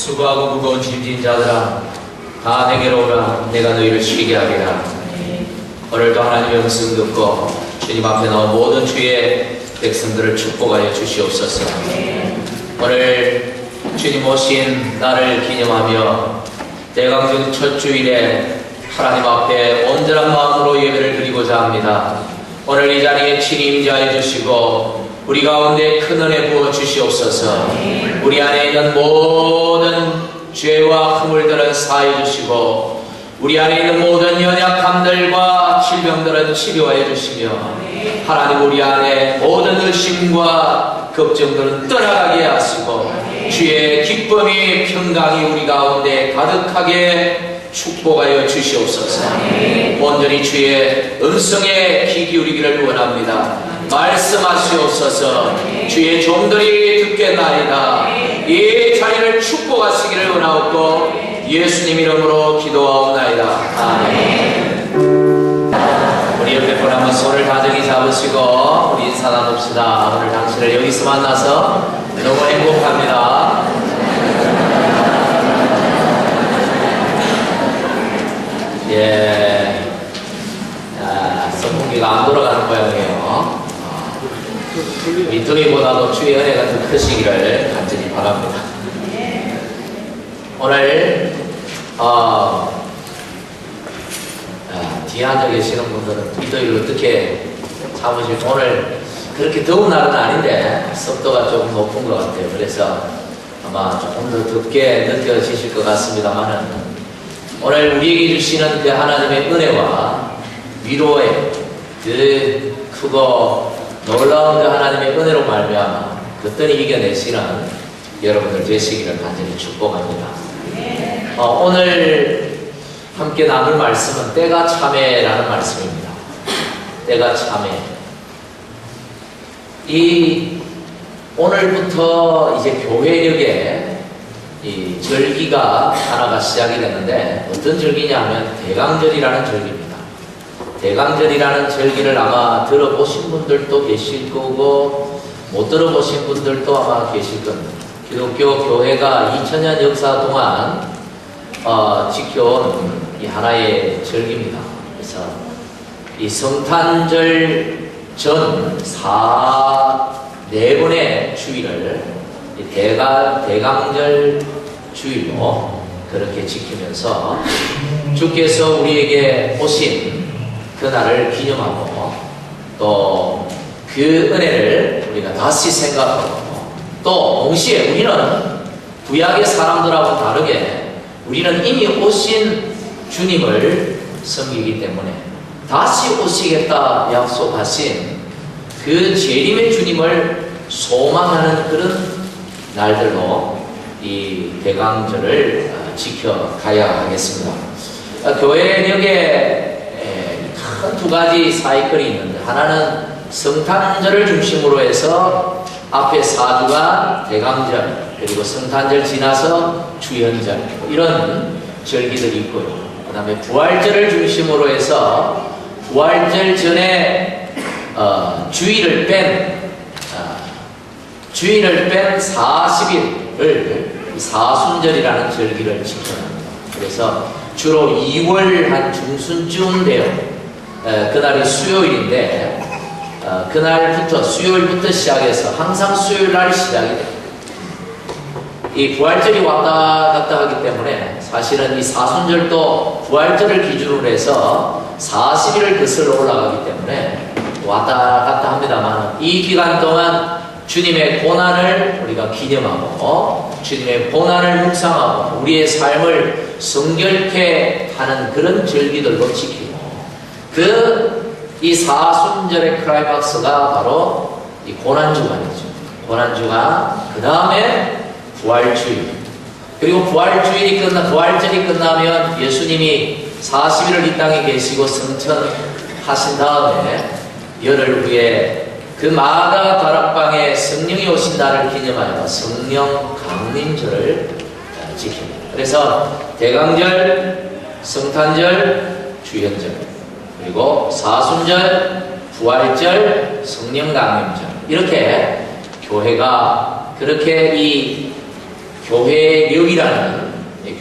수고하고 무거운 짐진 자들아 다 내게로 오라. 내가 너희를 쉬게 하리라. 오늘도 하나님의 음성 듣고 주님 앞에 나온 모든 주의 백성들을 축복하여 주시옵소서. 오늘 주님 오신 날을 기념하며 대강절 첫 주일에 하나님 앞에 온전한 마음으로 예배를 드리고자 합니다. 오늘 이 자리에 친히 임재하여 주시고 우리 가운데 큰 은혜 부어 주시옵소서. 우리 안에 있는 모든 죄와 허물들은 사해 주시고 우리 안에 있는 모든 연약함들과 질병들은 치료하여 주시며 하나님 우리 안에 모든 의심과 걱정들은 떠나가게 하시고 주의 기쁨이 평강이 우리 가운데 가득하게 축복하여 주시옵소서. 온전히 주의 음성에 귀 기울이기를 원합니다. 말씀하시옵소서. 주의 종들이 듣겠나이다. 이 자리를 축복하시기를 원하옵고 예수님 이름으로 기도하옵나이다. 아멘. 우리 옆에 분 한번 손을 다정히 잡으시고 우리 인사 나눕시다. 오늘 당신을 여기서 만나서 너무 행복합니다. 예. 선풍기가 안 돌아가는 모양이에요. 이토리보다도 주의 은혜가 더 크시기를 간절히 바랍니다. 오늘 뒤에 앉아 계시는 분들은 이토리를 어떻게 참으실지. 오늘 그렇게 더운 날은 아닌데 습도가 조금 높은 것 같아요. 그래서 아마 조금 더 덥게 느껴지실 것 같습니다만은 오늘 우리에게 주시는 그 하나님의 은혜와 위로의 그 크고 놀라운 그 하나님의 은혜로 말미암아 그때는 이겨내시는 여러분들 되시기를 간절히 축복합니다. 오늘 함께 나눌 말씀은 때가 참에라는 말씀입니다. 때가 참에. 이 오늘부터 이제 교회력에 이 절기가 하나가 시작이 됐는데 어떤 절기냐 하면 대강절이라는 절기입니다. 대강절이라는 절기를 아마 들어보신 분들도 계실 거고 못 들어보신 분들도 아마 계실 겁니다. 기독교 교회가 2000년 역사 동안 지켜온 이 하나의 절기입니다. 그래서 이 성탄절 전 4번의 주일을 대강절 주일로 그렇게 지키면서 주께서 우리에게 오신 그날을 기념하고 또 그 은혜를 우리가 다시 생각하고 또 동시에 우리는 구약의 사람들하고 다르게 우리는 이미 오신 주님을 섬기기 때문에 다시 오시겠다 약속하신 그 재림의 주님을 소망하는 그런 날들로 이 대강절을 지켜가야 하겠습니다. 교회력에 큰 두 가지 사이클이 있는데 하나는 성탄절을 중심으로 해서 앞에 4주간 대강절 그리고 성탄절 지나서 주연절 이런 절기들이 있고요. 그 다음에 부활절을 중심으로 해서 부활절 전에 주일을 뺀 40일을 사순절이라는 절기를 지켜납니다. 그래서 주로 2월 한 중순쯤 돼요. 그날이 수요일인데 그날부터 수요일부터 시작해서 항상 수요일날 시작이 돼요. 이 부활절이 왔다 갔다 하기 때문에 사실은 이 사순절도 부활절을 기준으로 해서 40일을 거슬러 올라가기 때문에 왔다 갔다 합니다만 이 기간 동안 주님의 고난을 우리가 기념하고 주님의 고난을 묵상하고 우리의 삶을 성결케 하는 그런 절기들로 지키고 이 사순절의 클라이막스가 바로 이 고난주간이죠. 고난주간 그 다음에 부활주일 그리고 부활절이 끝나면 예수님이 40일을 이 땅에 계시고 승천하신 다음에 열흘 후에 그 마가 다락방에 성령이 오신 날을 기념하여 성령 강림절을 지킵니다. 그래서 대강절, 성탄절, 주연절 그리고 사순절, 부활절, 성령 강림절 이렇게 교회가 그렇게 이 교회력이라는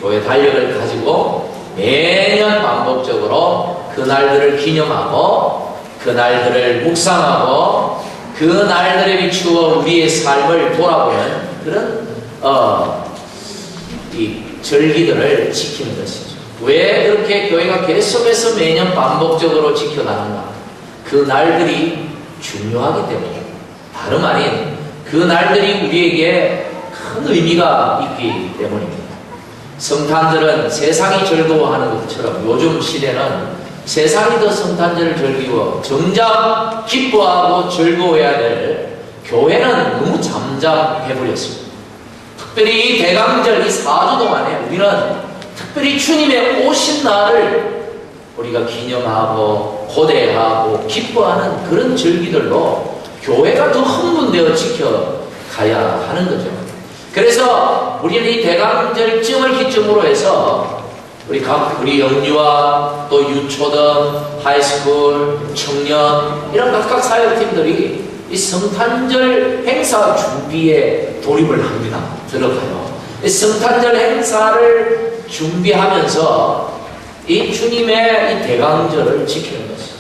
교회 달력을 가지고 매년 반복적으로 그날들을 기념하고 그날들을 묵상하고 그날들에 비추어 우리의 삶을 돌아보는 그런 이 절기들을 지키는 것이죠. 왜 그렇게 교회가 계속해서 매년 반복적으로 지켜가는가? 그 날들이 중요하기 때문에, 다름 아닌 그 날들이 우리에게 큰 의미가 있기 때문입니다. 성탄절은 세상이 즐거워하는 것처럼 요즘 시대는 세상이 더 성탄절을 즐기고 정작 기뻐하고 즐거워해야 될 교회는 너무 잠잠해버렸습니다. 특별히 이 대강절 이 4주 동안에 우리는 특별히 주님의 오신 날을 우리가 기념하고 고대하고 기뻐하는 그런 절기들로 교회가 더 흥분되어 지켜가야 하는 거죠. 그래서 우리는 이 대강절쯤을 기점으로 해서 우리 영유아 또 유초등, 하이스쿨, 청년 이런 각각 사역팀들이 이 성탄절 행사 준비에 돌입을 합니다. 들어가요. 이 성탄절 행사를 준비하면서 이 주님의 이 대강절을 지키는 것이죠.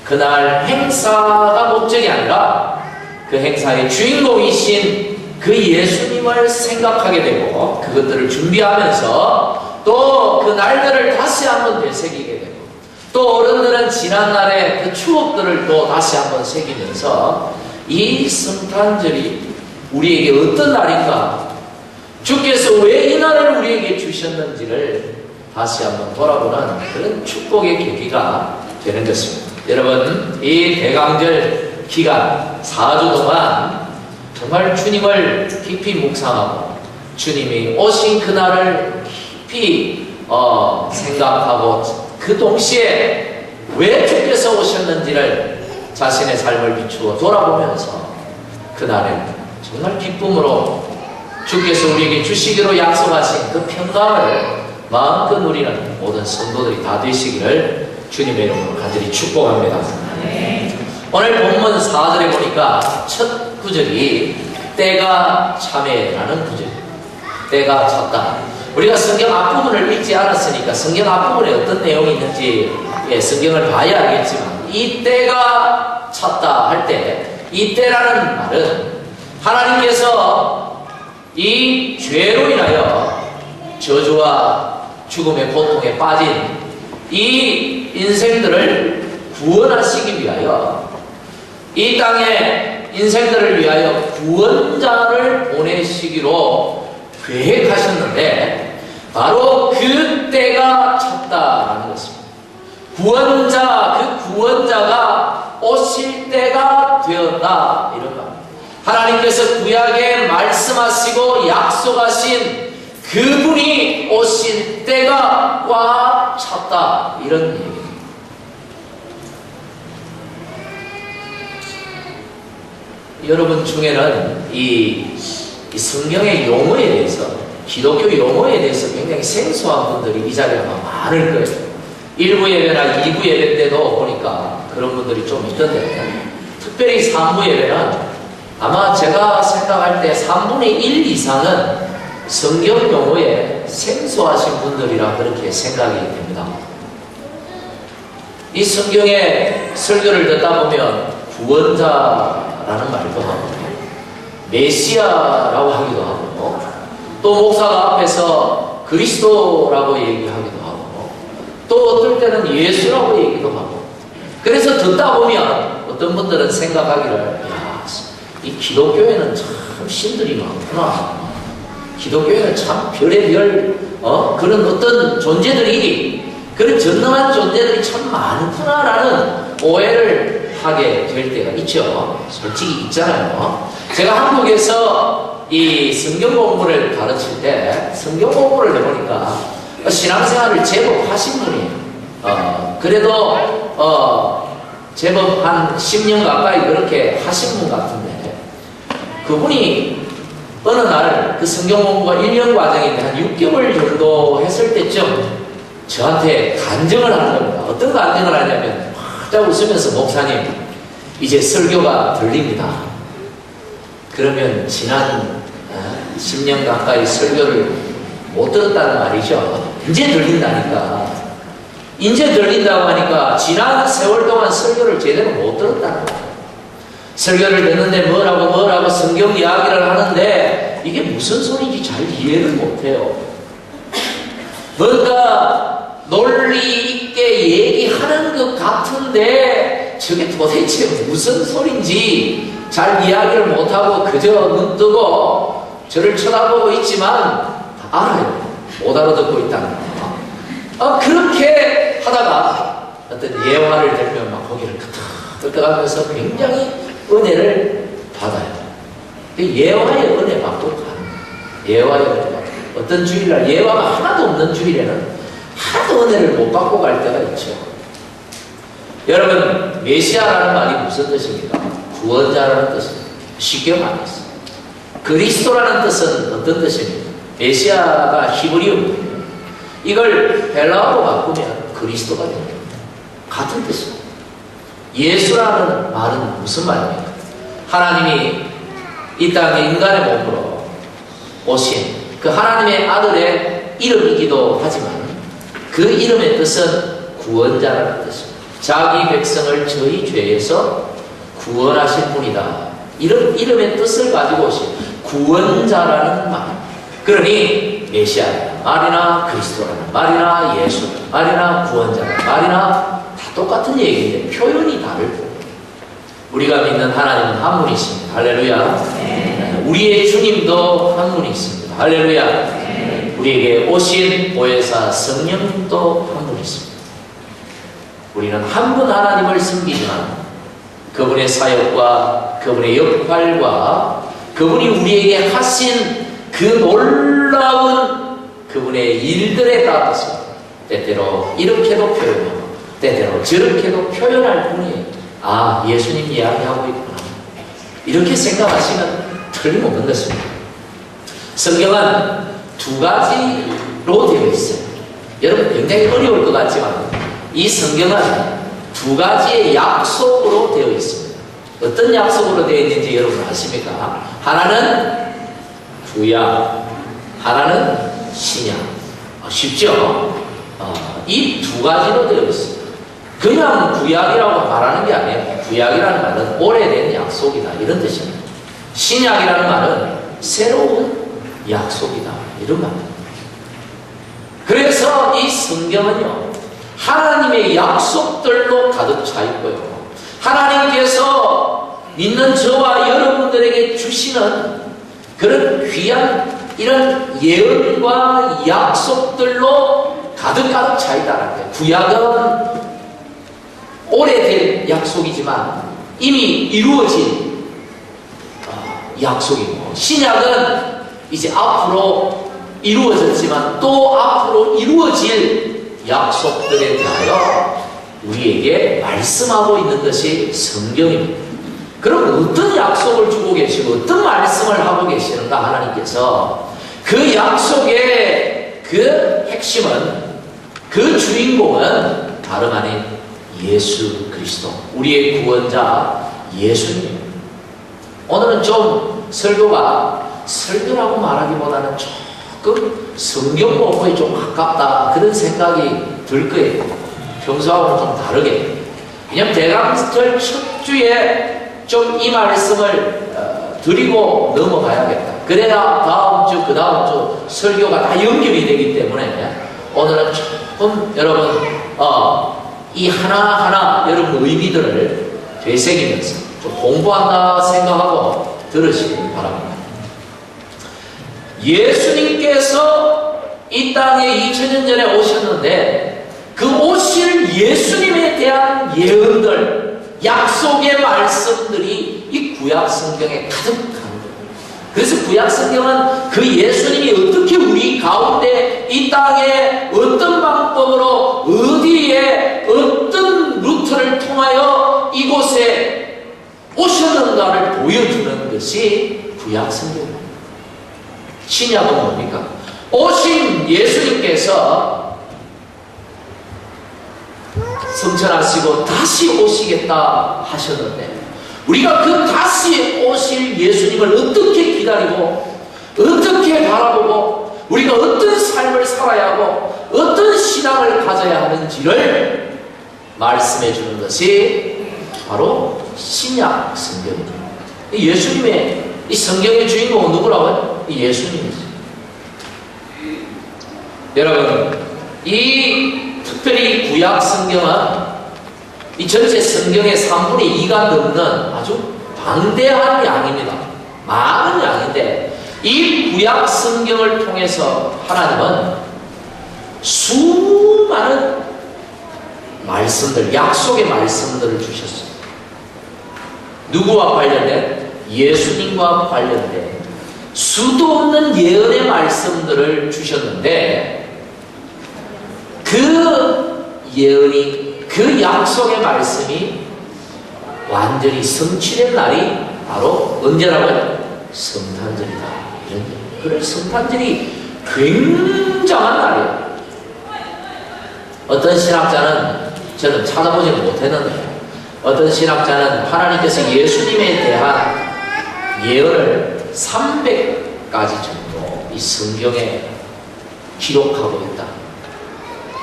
그날 행사가 목적이 아니라 그 행사의 주인공이신 그 예수님을 생각하게 되고 그것들을 준비하면서 또 그 날들을 다시 한번 되새기게 되고 또 어른들은 지난날의 그 추억들을 또 다시 한번 새기면서 이 성탄절이 우리에게 어떤 날인가, 주께서 왜 이 날을 우리에게 주셨는지를 다시 한번 돌아보는 그런 축복의 계기가 되는 것입니다. 여러분, 이 대강절 기간 4주 동안 정말 주님을 깊이 묵상하고 주님이 오신 그날을 깊이 생각하고 그 동시에 왜 주께서 오셨는지를 자신의 삶을 비추어 돌아보면서 그날에 정말 기쁨으로 주께서 우리에게 주시기로 약속하신 그 평강을 마음껏 누리는 모든 성도들이 다 되시기를 주님의 이름으로 간절히 축복합니다. 오늘 본문 4절에 보니까 첫 구절이 때가 참에라는 구절입니다. 때가 찼다. 우리가 성경 앞부분을 읽지 않았으니까 성경 앞부분에 어떤 내용이 있는지 성경을 봐야 알겠지만 이 때가 찼다 할 때 이 때라는 말은 하나님께서 이 죄로 인하여 저주와 죽음의 고통에 빠진 이 인생들을 구원하시기 위하여 이 땅에 인생들을 위하여 구원자를 보내시기로 계획하셨는데 바로 그 때가 찼다라는 것입니다. 그 구원자가 오실 때가 되었다 이런 말. 하나님께서 구약에 말씀하시고 약속하신 그분이 오실 때가 꽉 찼다 이런 얘기입니다. 여러분 중에는 이 성경의 용어에 대해서, 기독교 용어에 대해서 굉장히 생소한 분들이 이 자리에 아마 많을 거예요. 1부 예배나 2부 예배 때도 보니까 그런 분들이 좀 있던데, 특별히 3부 예배는 아마 제가 생각할 때 3분의 1 이상은 성경 용어에 생소하신 분들이라 그렇게 생각이 됩니다. 이 성경의 설교를 듣다 보면 구원자라는 말도 하고 메시아라고 하기도 하고 또 목사가 앞에서 그리스도라고 얘기하기도 하고 또 어떨 때는 예수라고 얘기도 하고, 그래서 듣다 보면 어떤 분들은 생각하기를 야, 이 기독교에는 참 신들이 많구나, 기독교에는 참 별의별 그런 어떤 존재들이, 그런 전능한 존재들이 참 많구나라는 오해를 하게 될 때가 있죠. 솔직히 있잖아요. 제가 한국에서 이 성경 공부를 가르칠 때 성경 공부를 해보니까 신앙생활을 제법 하신 분이에요. 그래도 제법 한 10년 가까이 그렇게 하신 분 같은데, 그분이 어느 날 그 성경 공부가 1년 과정인데 한 6개월 정도 했을 때쯤 저한테 간증을 하는 겁니다. 어떤 간증을 하냐면 활짝 웃으면서 목사님 이제 설교가 들립니다. 그러면 지난 10년 가까이 설교를 못 들었다는 말이죠. 이제 들린다니까. 이제 들린다고 하니까 지난 세월 동안 설교를 제대로 못 들었다는 거예요. 설교를 듣는데 뭐라고 성경 이야기를 하는데 이게 무슨 소리인지 잘 이해를 못해요. 뭔가 논리 있게 얘기하는 것 같은데 저게 도대체 무슨 소리인지 잘 이야기를 못하고 그저 눈 뜨고 저를 쳐다보고 있지만 알아요. 못 알아듣고 있다는 거. 그렇게 하다가 어떤 예화를 들면 막 고개를 끄덕끄덕하면서 굉장히 은혜를 받아요. 예화의 은혜 받고 가는 거예요. 예화의 은혜 받고. 어떤 주일날 예화가 하나도 없는 주일에는 하나도 은혜를 못 받고 갈 때가 있죠. 여러분, 메시아라는 말이 무슨 뜻입니까? 구원자라는 뜻입니다. 쉽게 말해서 그리스도라는 뜻은 어떤 뜻입니까? 메시아가 히브리어거든요. 이걸 헬라어로 바꾸면 그리스도가 됩니다. 같은 뜻입니다. 예수라는 말은 무슨 말입니까? 하나님이 이 땅에 인간의 몸으로 오신 그 하나님의 아들의 이름이기도 하지만 그 이름의 뜻은 구원자라는 뜻입니다. 자기 백성을 저희 죄에서 구원하신 분이다. 이런 이름의 뜻을 가지고 오신 구원자라는 말. 그러니 메시아라는 말이나 그리스도라는 말이나 예수라는 말이나 구원자라는 말이나 다 똑같은 얘기인데 표현이 다를 뿐. 우리가 믿는 하나님은 한 분이십니다. 할렐루야. 우리의 주님도 한 분이 있습니다. 할렐루야. 우리에게 오신 보혜사 성령님도 한 분이 있습니다. 우리는 한 분 하나님을 섬기지만 그분의 사역과 그분의 역할과 그분이 우리에게 하신 그 놀라운 그분의 일들에 따라서 때때로 이렇게도 표현하고 때때로 저렇게도 표현할 뿐이에요. 아, 예수님 이야기하고 있구나. 이렇게 생각하시면 틀림없는 것입니다. 성경은 두 가지로 되어 있어요. 여러분 굉장히 어려울 것 같지만 이 성경은 두 가지의 약속으로 되어 있습니다. 어떤 약속으로 되어 있는지 여러분 아십니까? 하나는 구약, 하나는 신약. 쉽죠? 이 두 가지로 되어 있습니다. 그냥 구약이라고 말하는 게 아니에요. 구약이라는 말은 오래된 약속이다 이런 뜻입니다. 신약이라는 말은 새로운 약속이다 이런 말입니다. 그래서 이 성경은요 하나님의 약속들로 가득 차 있고요 하나님께서 믿는 저와 여러분들에게 주시는 그런 귀한 이런 예언과 약속들로 가득 차 있다는 거예요. 구약은 오래된 약속이지만 이미 이루어진 약속이고 신약은 이제 앞으로 이루어졌지만 또 앞으로 이루어질 약속들에 대하여 우리에게 말씀하고 있는 것이 성경입니다. 그럼 어떤 약속을 주고 계시고 어떤 말씀을 하고 계시는가 하나님께서 그 약속의 그 핵심은 그 주인공은 다름 아닌 예수 그리스도 우리의 구원자 예수님입니다. 오늘은 좀 설교라고 말하기보다는 조금 성경 공부에 좀 가깝다 그런 생각이 들 거예요. 평소하고는 좀 다르게. 왜냐하면 대강절 첫 주에 좀 이 말씀을 드리고 넘어가야겠다. 그래야 다음 주, 그 다음 주 설교가 다 연결이 되기 때문에 오늘은 조금 여러분 이 하나하나 여러분 의미들을 되새기면서 좀 공부한다 생각하고 들으시기 바랍니다. 예수님께서 이 땅에 2000년 전에 오셨는데 그 오실 예수님에 대한 예언들 약속의 말씀들이 이 구약 성경에 가득한 거예요. 그래서 구약 성경은 그 예수님이 어떻게 우리 가운데 이 땅에 어떤 방법으로 어디에 어떤 루트를 통하여 이곳에 오셨는가를 보여주는 것이 구약 성경입니다. 신약은 뭡니까? 오신 예수님께서 성천하시고 다시 오시겠다 하셨는데 우리가 그 다시 오실 예수님을 어떻게 기다리고 어떻게 바라보고 우리가 어떤 삶을 살아야 하고 어떤 신앙을 가져야 하는지를 말씀해 주는 것이 바로 신약 성경입니다. 예수님의 이 성경의 주인공은 누구라고요? 예수님이죠. 여러분, 이 특별히 구약 성경은 이 전체 성경의 3분의 2가 넘는 아주 방대한 양입니다. 많은 양인데 이 구약 성경을 통해서 하나님은 수많은 말씀들, 약속의 말씀들을 주셨습니다. 누구와 관련된? 예수님과 관련된 수도 없는 예언의 말씀들을 주셨는데 그 예언이, 그 약속의 말씀이 완전히 성취된 날이 바로 언제라고요? 성탄절이다. 이런 얘기. 그래, 성탄절이 굉장한 날이에요. 어떤 신학자는, 저는 찾아보지는 못했는데, 어떤 신학자는 하나님께서 예수님에 대한 예언을 300가지 정도 이 성경에 기록하고 있다.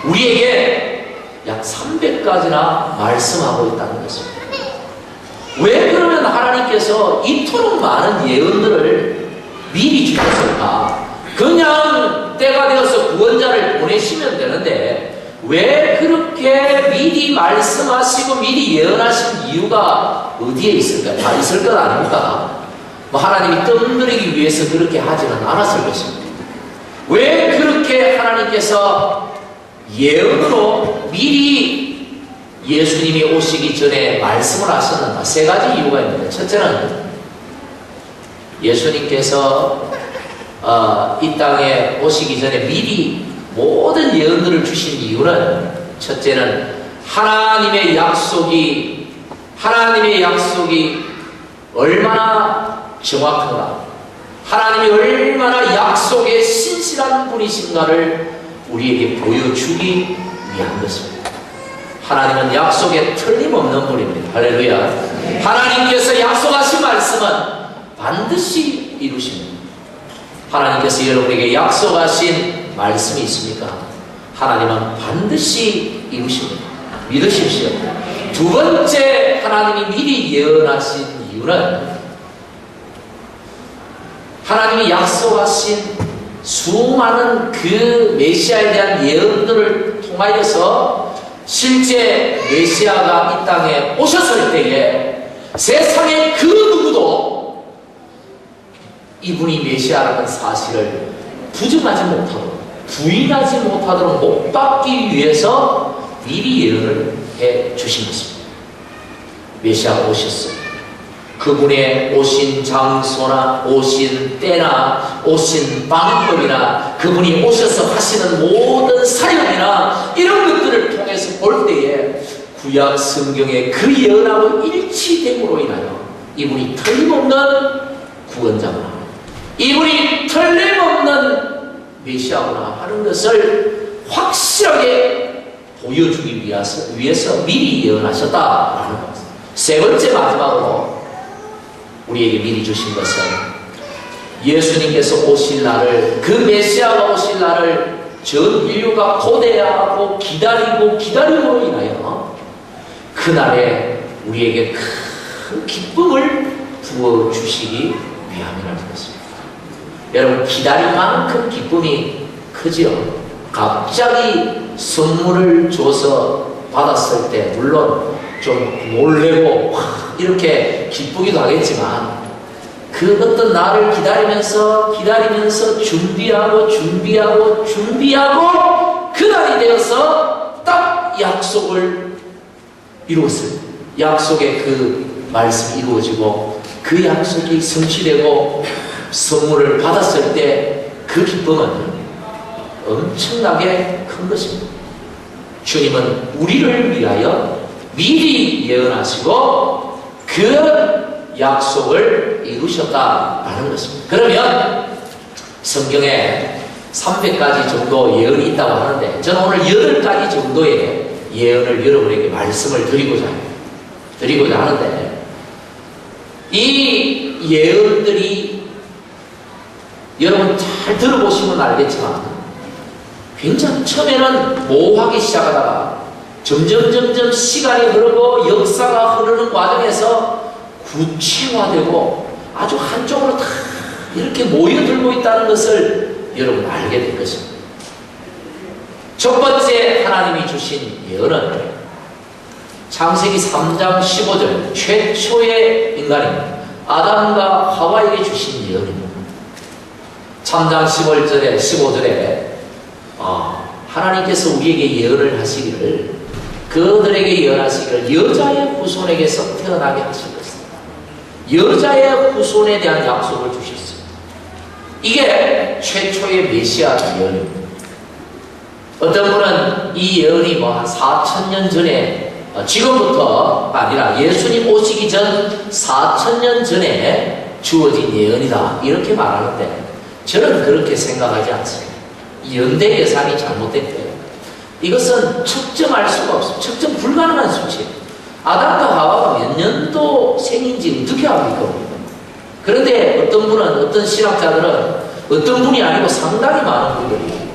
우리에게 약 300가지나 말씀하고 있다는 것입니다. 왜 그러면 하나님께서 이토록 많은 예언들을 미리 주셨을까? 그냥 때가 되어서 구원자를 보내시면 되는데 왜 그렇게 미리 말씀하시고 미리 예언하신 이유가 어디에 있을까요? 다 있을 것 아닙니까? 하나님이 뜸들이기 위해서 그렇게 하지는 않았을 것입니다. 왜 그렇게 하나님께서 예언으로 미리 예수님이 오시기 전에 말씀을 하셨는가? 세 가지 이유가 있는데, 첫째는 예수님께서 이 땅에 오시기 전에 미리 모든 예언들을 주신 이유는, 첫째는 하나님의 약속이 얼마나 정확한가, 하나님이 얼마나 약속에 신실한 분이신가를 우리에게 보여주기 위한 것입니다. 하나님은 약속에 틀림없는 분입니다. 할렐루야. 하나님께서 약속하신 말씀은 반드시 이루십니다. 하나님께서 여러분에게 약속하신 말씀이 있습니까? 하나님은 반드시 이루십니다. 믿으십시오. 두 번째, 하나님이 미리 예언하신 이유는 하나님이 약속하신 수많은 그 메시아에 대한 예언들을 통하여서 실제 메시아가 이 땅에 오셨을 때에 세상의 그 누구도 이분이 메시아라는 사실을 부정하지 못하도록, 부인하지 못하도록 못 박기 위해서 미리 예언을 해 주신 것입니다. 메시아가 오셨어요. 그분의 오신 장소나 오신 때나 오신 방법이나 그분이 오셔서 하시는 모든 사역이나 이런 것들을 통해서 볼 때에 구약 성경의 그 예언하고 일치됨으로 인하여 이분이 틀림없는 구원자구나, 이분이 틀림없는 메시아구나 하는 것을 확실하게 보여주기 위해서 미리 예언하셨다라는 것. 세 번째, 마지막으로 우리에게 미리 주신 것은 예수님께서 오실 날을, 그 메시아가 오실 날을 전 인류가 고대하고 기다림으로 인하여 그날에 우리에게 큰 기쁨을 부어주시기 위함이라는 것입니다. 여러분, 기다림만큼 기쁨이 크지요? 갑자기 선물을 줘서 받았을 때 물론 좀 놀래고 이렇게 기쁘기도 하겠지만, 그 어떤 날을 기다리면서 준비하고 그날이 되어서 딱 약속을 이루었어요. 약속의 그 말씀이 이루어지고 그 약속이 성취되고 선물을 받았을 때 그 기쁨은 엄청나게 큰 것입니다. 주님은 우리를 위하여 미리 예언하시고 그 약속을 이루셨다라는 것입니다. 그러면 성경에 300가지 정도 예언이 있다고 하는데, 저는 오늘 8가지 정도의 예언을 여러분에게 말씀을 드리고자 하는데, 이 예언들이 여러분 잘 들어보시면 알겠지만 굉장히 처음에는 모호하게 시작하다가 점점 시간이 흐르고 역사가 흐르는 과정에서 구체화되고 아주 한쪽으로 다 이렇게 모여들고 있다는 것을 여러분 알게 될 것입니다. 첫 번째 하나님이 주신 예언은 창세기 3장 15절 최초의 인간입니다. 아담과 하와에게 주신 예언입니다. 3장 15절에 하나님께서 우리에게 예언을 하시기를 그들에게 예언하시기를 여자의 후손에게서 태어나게 하실 것입니다. 여자의 후손에 대한 약속을 주셨습니다. 이게 최초의 메시아 예언입니다. 어떤 분은 이 예언이 한 4,000년 전에 지금부터가 아니라 예수님 오시기 전 4,000년 전에 주어진 예언이다 이렇게 말하는데 저는 그렇게 생각하지 않습니다. 연대 계산이 잘못됐고요. 이것은 측정할 수가 없어요. 측정 불가능한 수치예요. 아담과 하와가 몇 년도 생인지 어떻게 합니까? 그런데 어떤 분은, 어떤 신학자들은 어떤 분이 아니고 상당히 많은 분들이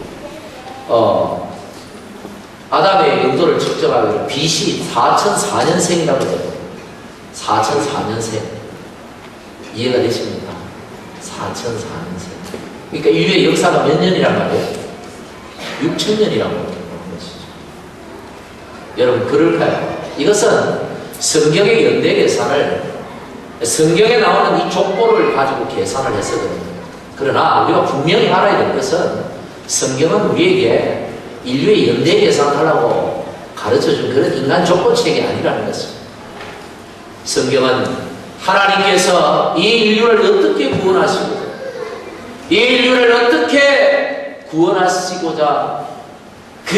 아담의 연도를 측정하기로 BC 4004년생이라고 해요. 4004년생. 이해가 되십니까? 4004년생. 그러니까 인류의 역사가 몇 년이란 말이에요? 6,000년이라고 하는 것이죠. 여러분, 그럴까요? 이것은 성경의 연대 계산을, 성경에 나오는 이 족보를 가지고 계산을 했었거든요. 그러나 우리가 분명히 알아야 될 것은 성경은 우리에게 인류의 연대 계산을 하려고 가르쳐준 그런 인간 족보책이 아니라는 것입니다. 성경은 하나님께서 이 인류를 어떻게 구원하시고 이 인류를 어떻게 구원하시고자 그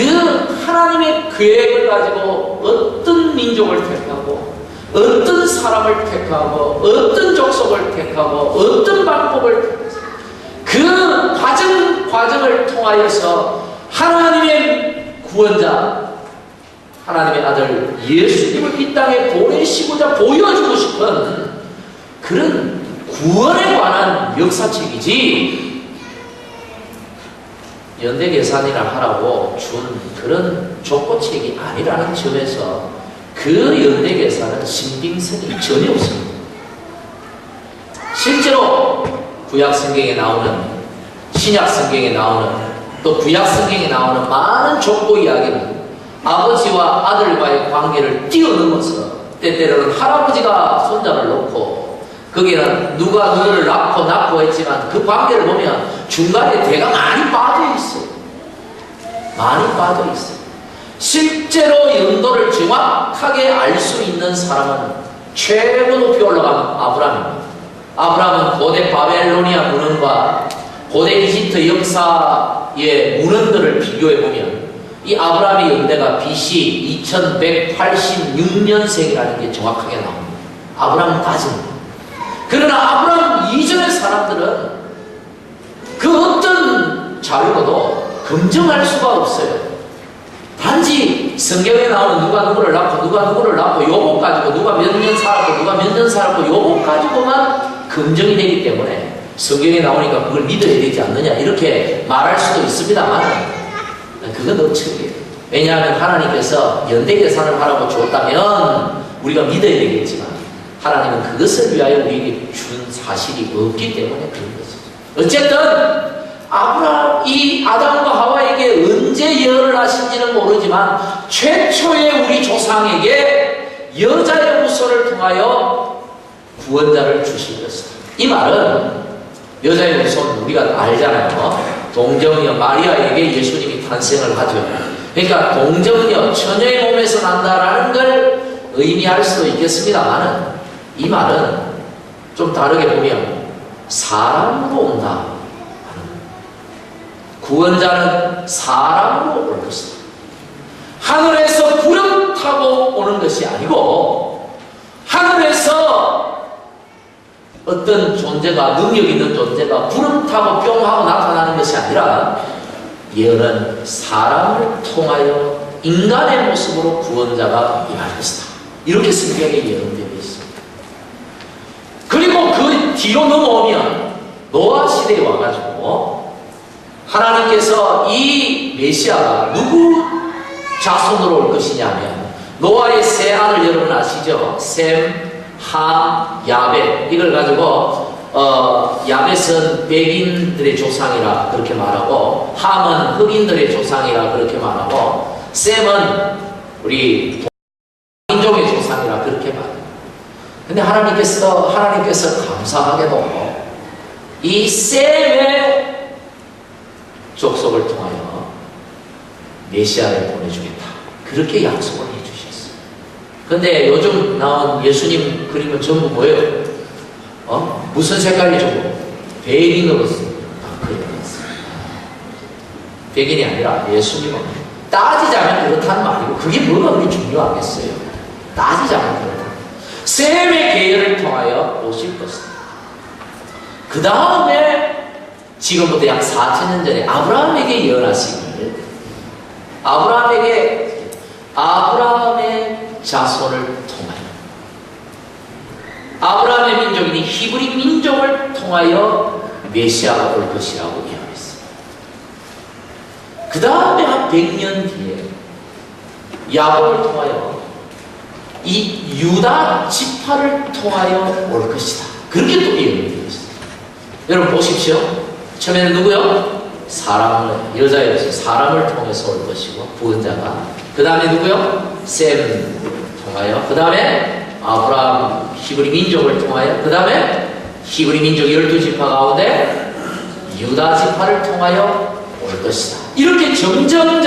하나님의 계획을 가지고 어떤 민족을 택하고 어떤 사람을 택하고 어떤 족속을 택하고 어떤 방법을 택해서 그 과정을 통하여서 하나님의 구원자 하나님의 아들 예수님을 이 땅에 보내시고자 보여주고 싶은 그런 구원에 관한 역사책이지 연대계산이라 하라고 준 그런 족보책이 아니라는 점에서 그 연대계산은 신빙성이 전혀 없습니다. 실제로 구약성경에 나오는 신약성경에 나오는 또 구약성경에 나오는 많은 족보 이야기는 아버지와 아들과의 관계를 뛰어넘어서 때때로는 할아버지가 손자를 놓고 거기는 누가 누구를 낳고 했지만 그 관계를 보면 중간에 대가 많이 빠져있어요. 많이 빠져있어요. 실제로 연도를 정확하게 알 수 있는 사람은 최고 높이 올라간 아브라함입니다. 아브라함은 고대 바벨로니아 문헌과 고대 이집트 역사의 문헌들을 비교해보면 이 아브라함의 연대가 BC 2186년생이라는 게 정확하게 나옵니다. 아브라함까지는. 그러나 아브라함 이전의 사람들은 그 어떤 자료로도 검증할 수가 없어요. 단지 성경에 나오는 누가 누구를 낳고 요것 가지고 누가 몇 년 살았고 누가 몇 년 살았고 요것 가지고만 검증이 되기 때문에 성경에 나오니까 그걸 믿어야 되지 않느냐 이렇게 말할 수도 있습니다만 그건 억측이에요. 왜냐하면 하나님께서 연대계산을 하라고 줬다면 우리가 믿어야 되겠지만 하나님은 그것을 위하여 우리에게 준 사실이 없기 때문에 그런 것이죠. 어쨌든 이 아담과 하와에게 언제 예언을 하신지는 모르지만 최초의 우리 조상에게 여자의 후손을 통하여 구원자를 주실 것이다. 이 말은 여자의 후손 우리가 알잖아요. 동정녀 마리아에게 예수님이 탄생을 하죠. 그러니까 동정녀 처녀의 몸에서 난다라는 걸 의미할 수도 있겠습니다만 이 말은 좀 다르게 보면 사람으로 온다. 구원자는 사람으로 올 것이다. 하늘에서 구름 타고 오는 것이 아니고 하늘에서 어떤 존재가 능력 있는 존재가 구름 타고 뿅 하고 나타나는 것이 아니라 예언은 사람을 통하여 인간의 모습으로 구원자가 임할 것이다. 이렇게 성경에 예언되어 있습니다. 그리고 그 뒤로 넘어오면 노아 시대에 와가지고 가지고 하나님께서 이 메시아가 누구 자손으로 올 것이냐면 노아의 세 아들 여러분 아시죠? 셈, 함, 야벳. 이걸 가지고 야벳은 백인들의 조상이라 그렇게 말하고, 함은 흑인들의 조상이라 그렇게 말하고, 셈은 우리 민족의 조상이라 그렇게 말해요. 근데 하나님께서 감사하게도 이 셈의 족속을 통하여 메시아를 보내주겠다, 그렇게 약속을 해주셨어요. 근데 요즘 나온 예수님 그림은 전부 뭐예요? 무슨 색깔이죠? 베일링으로 딱 그려놨어요. 백인이 아니라 예수님은 따지자면 그렇다는 말이고, 그게 뭐가 그렇게 중요하겠어요? 따지자면 그렇다. 셈의 계열을 통하여 오실 것입니다. 그 다음에 지금부터 약 4,000년 전에 아브라함에게 예언하시기를, 아브라함의 자손을 통하여, 아브라함의 민족이니 히브리 민족을 통하여 메시아가 올 것이라고 예언했어요. 그 다음에 한 100년 뒤에 야곱을 통하여 이 유다 지파를 통하여 올 것이다, 그렇게 또 예언을 드렸어요. 여러분 보십시오. 처음에는 누구요? 여자였어요. 사람을 통해서 올 것이고, 부은자가. 그 다음에 누구요? 셈 통하여. 그 다음에 아브라함 히브리 민족을 통하여. 그 다음에 히브리 민족 12지파 가운데 유다 지파를 통하여 올 것이다. 이렇게 점점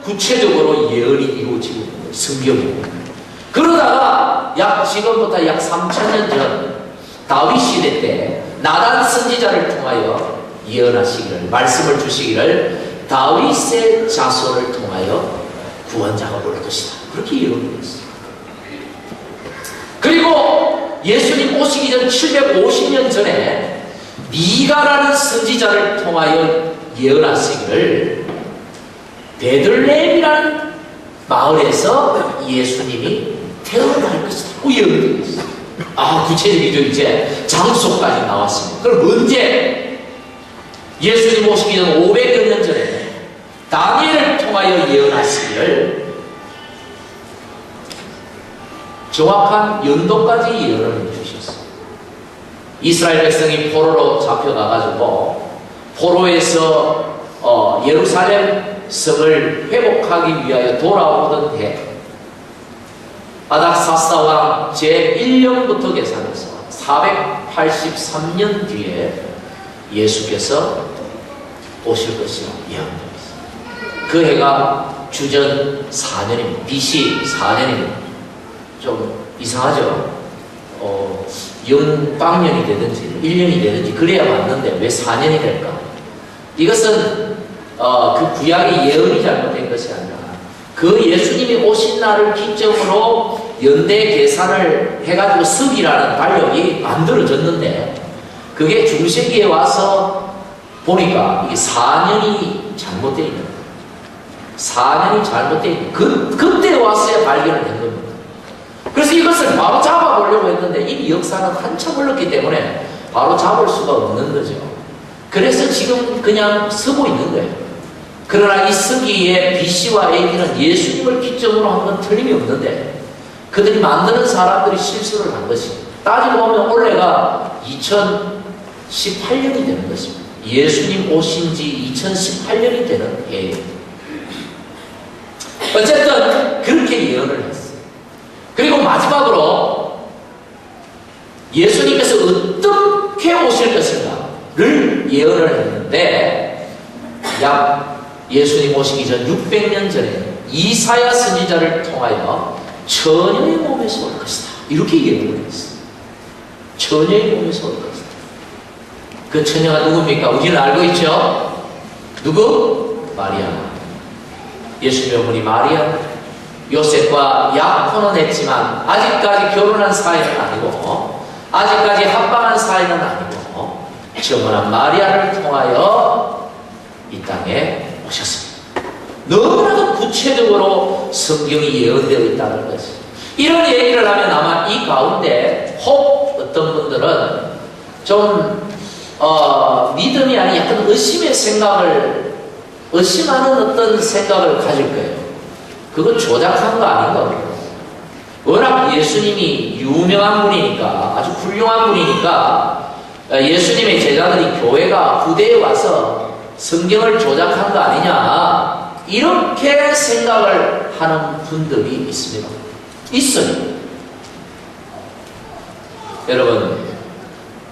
구체적으로 예언이 이루어지고 있는 거예요, 성경이. 그러다가 지금부터 약 3,000년 전 다윗 시대 때 나단 선지자를 통하여 예언하시기를, 말씀을 주시기를, 다윗의 자손을 통하여 구원자가 올 것이다, 그렇게 예언했어요. 그리고 예수님 오시기 전 750년 전에 미가라는 선지자를 통하여 예언하시기를, 베들레헴이라는 마을에서 예수님이 태어날 것이다, 예언했어요. 구체적이죠. 이제 장소까지 나왔습니다. 그럼 언제? 예수님 오시기 전 500여 년 전에 다니엘을 통하여 예언하시기를, 정확한 연도까지 예언을 해주셨어요. 이스라엘 백성이 포로로 잡혀가가지고 포로에서 예루살렘 성을 회복하기 위하여 돌아오던 해, 아닥사스다 왕 제1년부터 계산해서 483년 뒤에 예수께서 오실 것이라고 예언되어 있습니다. 그 해가 주전 4년입니다. BC 4년입니다. 좀 이상하죠? 영빵년이 되든지 1년이 되든지 그래야 맞는데 왜 4년이 될까? 이것은 그 구약의 예언이 잘못된 것이 아니라 그 예수님이 오신 날을 기점으로 연대 계산을 해가지고 습이라는 달력이 만들어졌는데, 그게 중세기에 와서 보니까 이게 4년이 잘못되어 있는 거예요. 4년이 잘못되어 있는 거예요. 그때 와서야 발견을 된 겁니다. 그래서 이것을 바로 잡아보려고 했는데 이미 역사는 한참 흘렀기 때문에 바로 잡을 수가 없는 거죠. 그래서 지금 그냥 쓰고 있는 거예요. 그러나 이 서기의 BC와 AD는 예수님을 기점으로 한 건 틀림이 없는데, 그들이 만드는 사람들이 실수를 한 것입니다. 따지고 보면 올해가 2018년이 되는 것입니다. 예수님 오신 지 2018년이 되는 해예요. 어쨌든 그렇게 예언을 했어요. 그리고 마지막으로 예수님께서 어떻게 오실 것인가를 예언을 했는데, 예수님 오시기 전 600년 전에 이사야 선지자를 통하여 처녀의 몸에서 올 것이다, 이렇게 예언을 했어요. 처녀의 몸에서 올 것이다. 그 처녀가 누굽니까? 우리는 알고 있죠? 누구? 마리아. 예수님의 어머니 마리아. 요셉과 약혼은 했지만 아직까지 결혼한 사이는 아니고, 아직까지 합방한 사이는 아니고, 정원한 마리아를 통하여 이 땅에 오셨습니다. 너무나도 구체적으로 성경이 예언되어 있다는 것이. 이런 얘기를 하면 아마 이 가운데 혹 어떤 분들은 좀 믿음이 아닌 약간 의심하는 어떤 생각을 가질 거예요. 그거 조작한 거 아닌가? 워낙 예수님이 유명한 분이니까, 아주 훌륭한 분이니까, 예수님의 제자들이 교회가 부대에 와서 성경을 조작한 거 아니냐, 이렇게 생각을 하는 분들이 있습니다. 있어요. 여러분,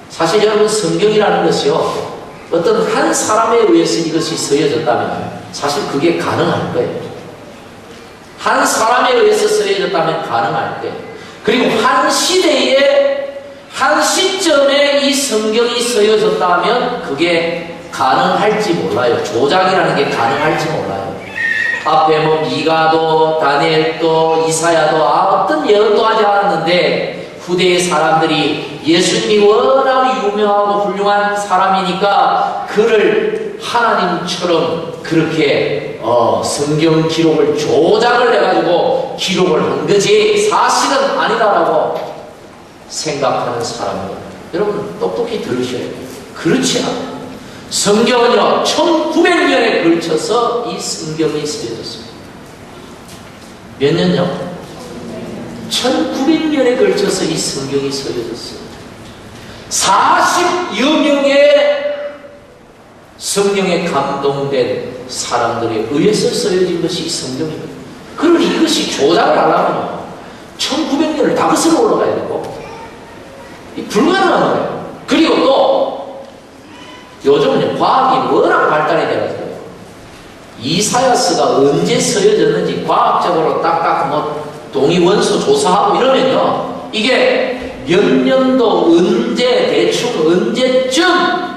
사실 여러분 성경이라는 것이요, 어떤 한 사람에 의해서 이것이 쓰여졌다면 사실 그게 가능할 거예요. 한 사람에 의해서 쓰여졌다면 가능할 거예요. 그리고 한 시대에 한 시점에 이 성경이 쓰여졌다면 그게 가능할지 몰라요. 조작이라는 게 가능할지 몰라요. 앞에 뭐 미가도 다니엘도 이사야도 어떤 예언도 하지 않았는데 후대의 사람들이 예수님이 워낙 유명하고 훌륭한 사람이니까 그를 하나님처럼 그렇게 성경 기록을 조작을 해가지고 기록을 한 거지 사실은 아니다라고 생각하는 사람입니다. 여러분 똑똑히 들으셔야 돼요. 그렇지 않아요. 성경은요 1900년에 걸쳐서 이 성경이 쓰여졌습니다. 몇 년요? 1900년에 걸쳐서 이 성경이 쓰여졌어요. 40여 명의 성경에 감동된 사람들에 의해서 쓰여진 것이 이 성경입니다. 그러니 이것이 조작을 하려면 1900년을 다 거슬러 올라가야 되고 불가능한 거예요. 그리고 또 요즘은 과학이 워낙 발달이 돼가지고 이사야서가 언제 쓰여졌는지 과학적으로 딱딱 뭐 동위원소 조사하고 이러면요 이게 몇 년도 언제 대충 언제쯤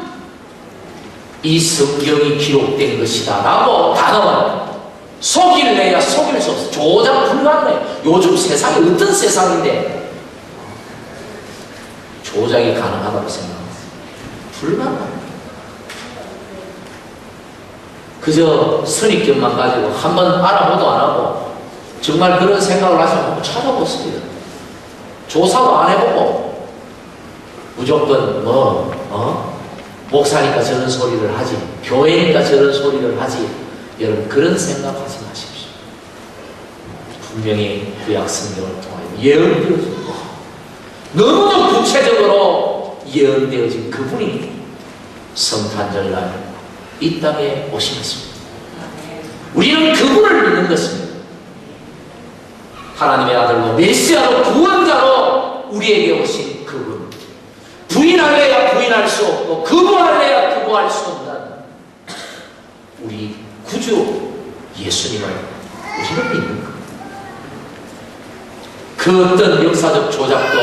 이 성경이 기록된 것이다 라고 다 나와요. 속일래야 속일 수 없어. 조작 불가능해요. 요즘 세상이 어떤 세상인데 조작이 가능하다고 생각합니다. 불가능합니다. 그저 선입견만 가지고 한번 알아보도 안 하고 정말 그런 생각을 하시면 한번 찾아보세요. 조사도 안 해보고 무조건 목사니까 저런 소리를 하지, 교회니까 저런 소리를 하지. 여러분 그런 생각하지 마십시오. 분명히 구약 성경을 통하여 예언되어진 너무도 구체적으로 예언되어진 그분이 성탄절날 이 땅에 오신 것입니다. 우리는 그분을 믿는 것입니다. 하나님의 아들로 메시아로 구원자로 우리에게 오신 그분. 부인할래야 부인할 수 없고 거부할래야 거부할 수 없는 우리 구주 예수님을 우리는 믿는 것. 그 어떤 역사적 조작도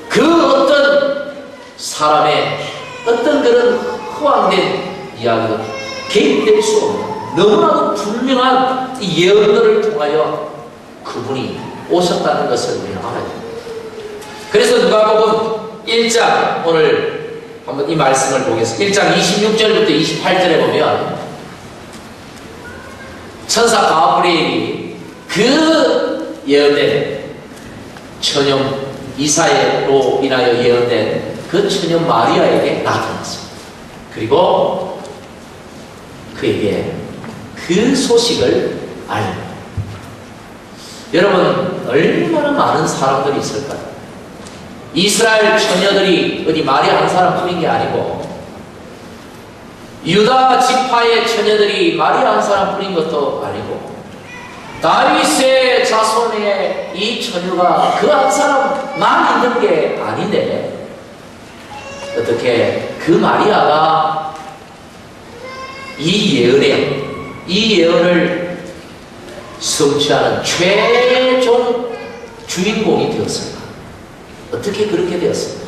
그 어떤 사람의 어떤 그런 허황된 이야기도 개입될 수 없는 너무나도 분명한 이 예언들을 통하여 그분이 오셨다는 것을 우리는 알아야 됩니다. 그래서 누가복음 1장 오늘 한번 이 말씀을 보겠습니다. 1장 26절부터 28절에 보면 천사 가브리엘이 그 예언된 처녀 이사야로 인하여 예언된 그 처녀 마리아에게 나타났습니다. 그리고 그에게 그 소식을 알립니다. 여러분 얼마나 많은 사람들이 있을까요? 이스라엘 처녀들이 어디 마리아 한 사람뿐인 게 아니고 유다 지파의 처녀들이 마리아 한 사람뿐인 것도 아니고 다윗의 자손의 이 처녀가 그 한 사람만 있는 게 아닌데 어떻게 그 마리아가 이 예언을 성취하는 최종 주인공이 되었을까? 어떻게 그렇게 되었을까?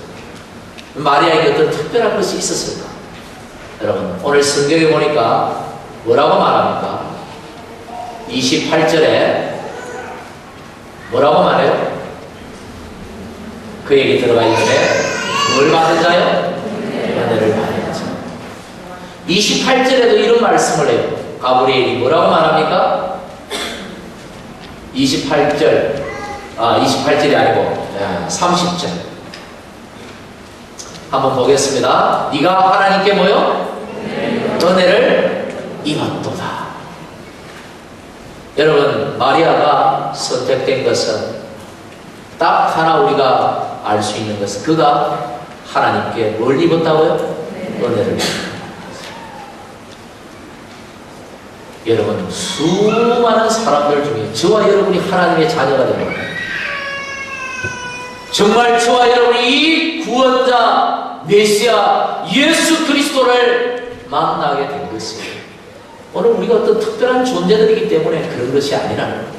마리아에게 어떤 특별한 것이 있었을까? 여러분 오늘 성경에 보니까 뭐라고 말합니까? 28절에 뭐라고 말해요? 그에게 들어가 있는데 뭘 받은 자요? 은혜를 받은 자. 28절에도 이런 말씀을 해요. 가브리엘이 뭐라고 말합니까? 28절이 아니고 30절. 한번 보겠습니다. 네가 하나님께 뭐요? 은혜를 입었도다. 여러분, 마리아가 선택된 것은 딱 하나 우리가 알 수 있는 것은 그가 하나님께 뭘 입었다고요? 은혜를 입었다. 여러분, 수많은 사람들 중에 저와 여러분이 하나님의 자녀가 되는 거예요. 정말 저와 여러분이 이 구원자 메시아 예수 그리스도를 만나게 된 것이에요. 오늘 우리가 어떤 특별한 존재들이기 때문에 그런 것이 아니라는 거예요.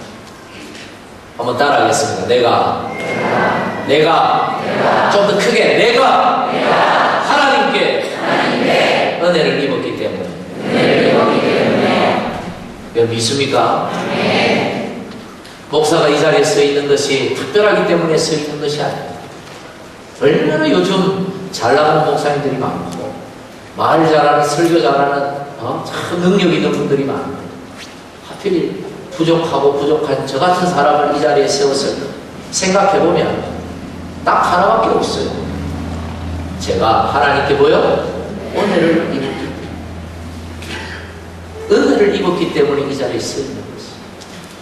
한번 따라하겠습니다. 내가 좀 더 크게 내가 하나님께 은혜를 입었기 때문에. 여러분 믿습니까? 목사가 이 자리에 서 있는 것이 특별하기 때문에 서 있는 것이 아닙니다. 얼마나 요즘 잘 나가는 목사님들이 많고 말 잘하는 설교 잘하는 참 능력 있는 분들이 많은데 하필 부족한 저 같은 사람을 이 자리에 세워서 생각해보면 딱 하나밖에 없어요. 제가 하나님께 뭐요? 은혜를 입었기 때문에 이 자리에 서 있는 것입니다.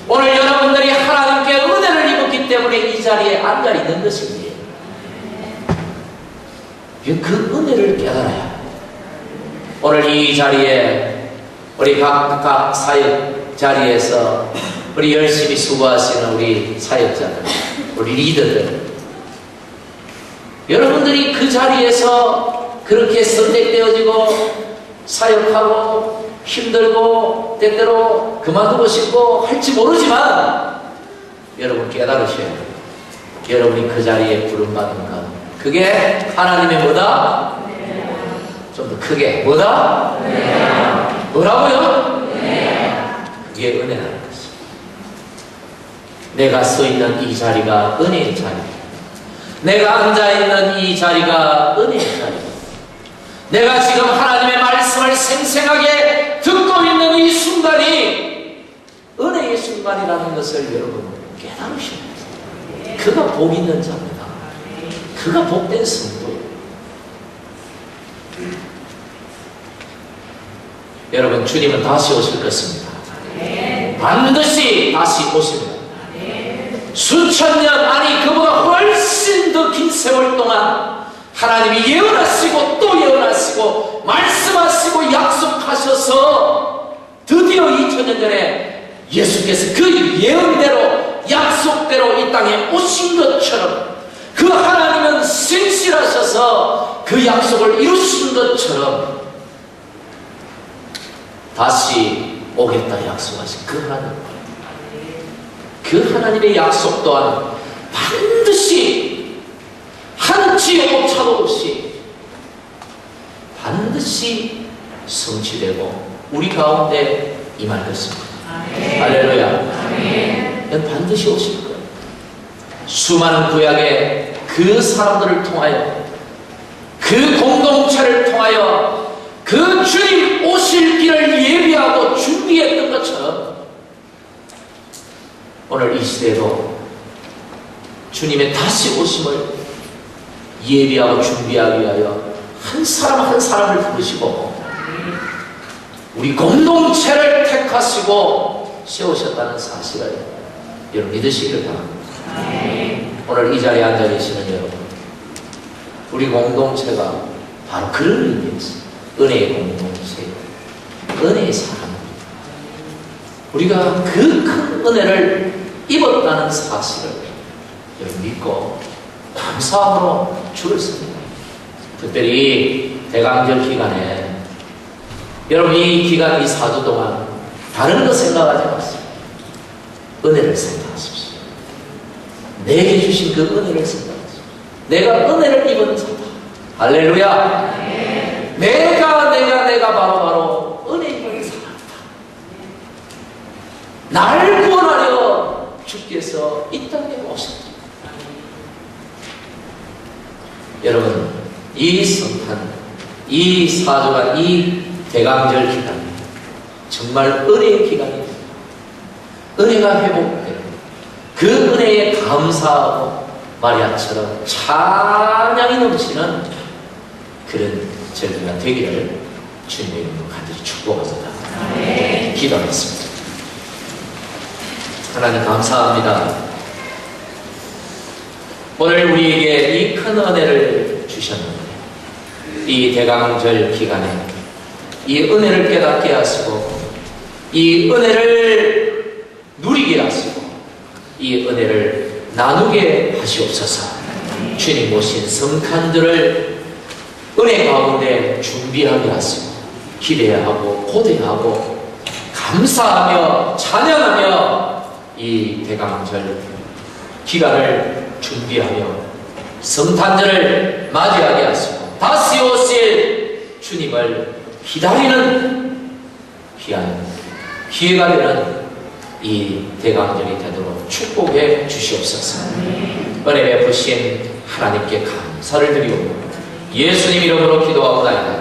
오늘 여러분들이 하나님께 은혜를 입었기 때문에 이 자리에 앉아 있는 것입니다. 그 은혜를 깨달아야 합니다. 오늘 이 자리에 우리 각각 사역 자리에서 우리 열심히 수고하시는 우리 사역자들, 우리 리더들, 여러분들이 그 자리에서 그렇게 선택되어지고 사역하고 힘들고 때때로 그만두고 싶고 할지 모르지만 여러분 깨달으셔야 돼요. 여러분이 그 자리에 부름받은 것, 그게 하나님의 뭐다? 좀 더 크게 뭐다? 뭐라고요? 그게 은혜라는 것입니다. 내가 서 있는 이 자리가 은혜의 자리입니다. 내가 앉아있는 이 자리가 은혜의 자리입니다. 내가 지금 하나님의 말씀을 생생하게 듣고 있는 이 순간이 은혜의 순간이라는 것을 여러분 깨달으셔야 돼요. 그가 복 있는 자입니다. 그가 복된 성도예요. 여러분, 주님은 다시 오실 것입니다. 반드시 다시 오십니다. 수천 년, 아니 그보다 훨씬 더 긴 세월 동안 하나님이 예언하시고 또 예언하시고 말씀하시고 약속하셔서 드디어 2000년 전에 예수께서 그 예언대로 약속대로 이 땅에 오신 것처럼, 그 하나님은 신실하셔서 그 약속을 이루신 것처럼 다시 오겠다 약속하신 그 하나님, 그 하나님의 약속 또한 반드시 한치 오차도 없이 반드시 성취되고 우리 가운데 임할 것입니다. 할렐루야. 이건 반드시 오실 거예요. 수많은 구약의 그 사람들을 통하여, 그 공동체를 통하여 그 주님 오실 길을 예비하고 준비했던 것처럼 오늘 이 시대도 주님의 다시 오심을 예비하고 준비하기 위하여 한 사람 한 사람을 부르시고 우리 공동체를 택하시고 세우셨다는 사실을 여러분 믿으시길 바랍니다. 오늘 이 자리에 앉아 계시는 여러분, 우리 공동체가 바로 그런 의미에서 은혜의 공동체, 은혜의 사람입니다. 우리가 그 큰 은혜를 입었다는 사실을 여러분 믿고 감사함으로 주를 씁니다. 특별히 대강절 기간에 여러분 이 기간, 이 4주 동안 다른 거 생각하지 마세요. 은혜를 생각하십시오. 내게 주신 그 은혜를 생각하십시오. 내가 은혜를 입은 자다. 할렐루야. 내가 바로 은혜 입은 사람이다. 날 구원하려 주께서 이 땅에 오셨다. 여러분, 이 성탄, 이 4주간, 이 대강절 기간 정말 은혜의 기간입니다. 은혜가 회복되는 그 은혜에 감사하고 마리아처럼 찬양이 넘치는 그런 절기가 되기를 주님의 이름으로 간절히 축복합니다. 기도하겠습니다. 하나님 감사합니다. 오늘 우리에게 이 큰 은혜를 주셨는데 이 대강절 기간에 이 은혜를 깨닫게 하시고 이 은혜를 누리게 하시고 이 은혜를 나누게 하시옵소서. 주님 모신 성탄들을 은혜 가운데 준비하게 하시고 기대하고 고대하고 감사하며 찬양하며 이 대강절 기간을 준비하며 성탄절을 맞이하게 하시고 다시 오실 주님을 기다리는 귀한 기회가 되는 이 대강절이 되도록 축복해 주시옵소서. 은혜 베푸신 하나님께 감사를 드리옵고 예수님 이름으로 기도하옵나이다.